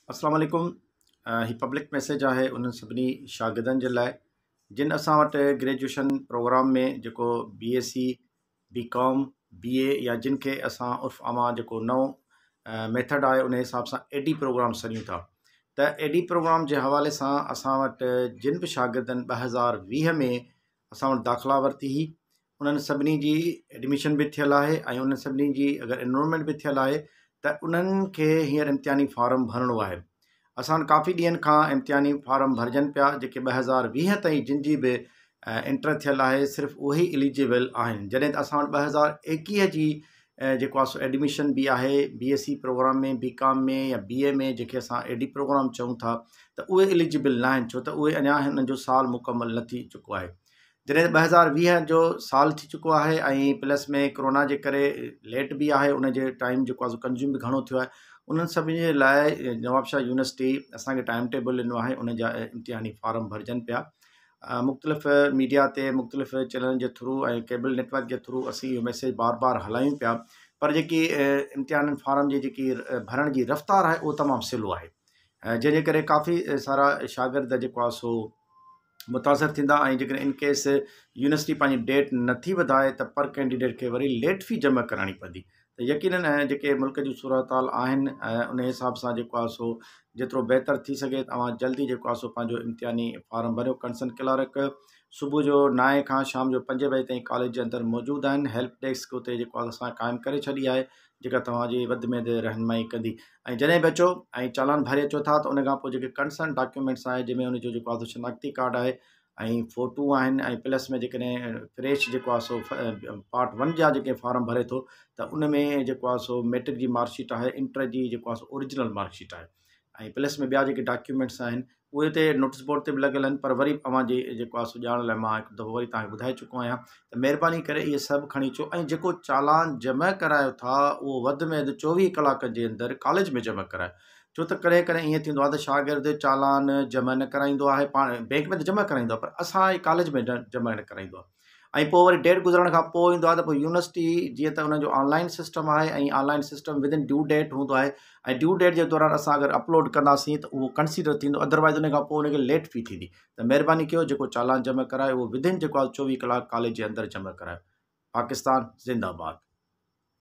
अस्सलाम वालेकुम। ही पब्लिक मैसेज आहे उन्हनि सभिनी शागिर्दनि जे लाइ जिन असां वटि ग्रेजुएशन प्रोग्राम में जेको BSc BCom BA या जिन खे असां उर्फ़ आमा जेको नओं मेथड आहे उन हिसाब सां AD प्रोग्राम सॾियूं था। त AD प्रोग्राम जे हवाले सां असां वटि जिन बि शागिर्दनि 2020 में असां वटि दाख़िला वरिती हुई उन्हनि सभिनी जी एडमिशन बि थियल आहे ऐं उन्हनि सभिनी जी अगरि एनरोलमेंट बि थियल आहे त उन्हनि खे हींअर इम्तिहानी फार्म भरणो आहे। असां वटि काफ़ी ॾींहंनि खां इम्तिहानी फार्म भरजनि पिया जेके 2020 ताईं जिन जी बि इंटर थियल आहे सिर्फ़ु उहे ई एलिजिबल आहिनि, जॾहिं त असां वटि 2021 जी जेको आहे सो एडमिशन बि आहे BSc प्रोग्राम में BCom में या BA में जेके असां AD प्रोग्राम चऊं था त उहे एलिजिबल न आहिनि, छो त उहे अञा हिननि जो साल मुकमल न थी चुको आहे। जॾहिं 2020 जो साल थी चुको आहे ऐं प्लस में कोरोना जे करे लेट बि आहे, उन जे टाइम जेको आहे कंज्यूम बि घणो थियो आहे। उन्हनि सभिनी जे लाइ नवाबशाह यूनिवर्सिटी असांखे टाइम टेबल ॾिनो आहे, उन जा इम्तिहानी फार्म भरजनि पिया। मुख़्तलिफ़ मीडिया ते मुख़्तलिफ़ चैनलनि जे थ्रू ऐं केबल नेटवर्क जे थ्रू असीं इहो मैसेज बार बार हलायूं पिया, पर जेकी इम्तिहान फार्म जी जेकी भरण जी रफ़्तार आहे उहो तमामु स्लो आहे, जंहिंजे करे काफ़ी सारा शागिर्द जेको आहे सो मुतासिर थींदा ऐं जेकॾहिं इन केस यूनिवर्सिटी पंहिंजी डेट नथी वधाए त पर कैंडिडेट खे वरी लेट फ़ी जमा कराइणी पवंदी। त यकीनन जेके मुल्क जी सूरत हाल आहिनि उन हिसाब सां जेको आहे सो जेतिरो बहितर थी सघे तव्हां जल्दी जेको आहे सो पंहिंजो इम्तिहानी फार्म भरियो। कंसर्न क्लार्क सुबुह जो 9 खां शाम जो 5 बजे ताईं कॉलेज जे अंदरि मौजूदु आहिनि। हेल्प डेस्क उते जेको आहे असां क़ाइमु करे छॾी आहे जेका तव्हांजी वधि में वधि रहनुमाई कंदी। ऐं जॾहिं बि अचो ऐं चालान भरे अचो था त उन खां पोइ जेके कंसर्न डॉक्यूमेंट्स आहे जंहिंमें उनजो जेको आहे शनाख्ती कार्ड आहे ऐं फ़ोटू आहिनि ऐं प्लस में जेकॾहिं फ्रेश जेको आहे सो पार्ट 1 जा जेके फार्म भरे थो त उन में जेको आहे सो मैट्रिक जी मार्कशीट आहे, इंटर जी जेको आहे सो ओरिजिनल मार्कशीट आहे ऐं प्लस में ॿिया जेके डॉक्यूमेंट्स आहिनि उहे ते नोटिस बोर्ड ते बि लॻियल आहिनि, पर वरी अव्हांजी जेको आहे सो ॼाण लाइ मां हिकु दफ़ो वरी तव्हांखे ॿुधाए चुको आहियां त महिरबानी करे इहे सभु खणी अचो। ऐं जेको चालान जमा करायो था उहो वधि में वधि 24 कलाकनि जे अंदरि कॉलेज में जमा करायो, छो त कॾहिं कॾहिं ईअं थींदो आहे त शागिर्द चालान जमा न कराईंदो आहे, पाण बैंक में त जमा कराईंदो आहे पर असां कॉलेज में जमा न कराईंदो आहे ऐं पोइ वरी डेट गुज़रण खां पोइ ईंदो आहे त पोइ यूनिवर्सिटी जीअं त हुनजो ऑनलाइन सिस्टम आहे ऐं online system within due date हूंदो आहे ऐं ड्यू डेट जे दौरान असां अगरि अपलोड कंदासीं त उहो कंसीडर थींदो, अदरवाइज़ उन खां पोइ उनखे लेट फ़ी थींदी। त महिरबानी कयो जेको चालान जमा कराए उहो विदिन जेको आहे 24 कलाक कॉलेज जे अंदरि जमा करायो। पाकिस्तान ज़िंदाबाद।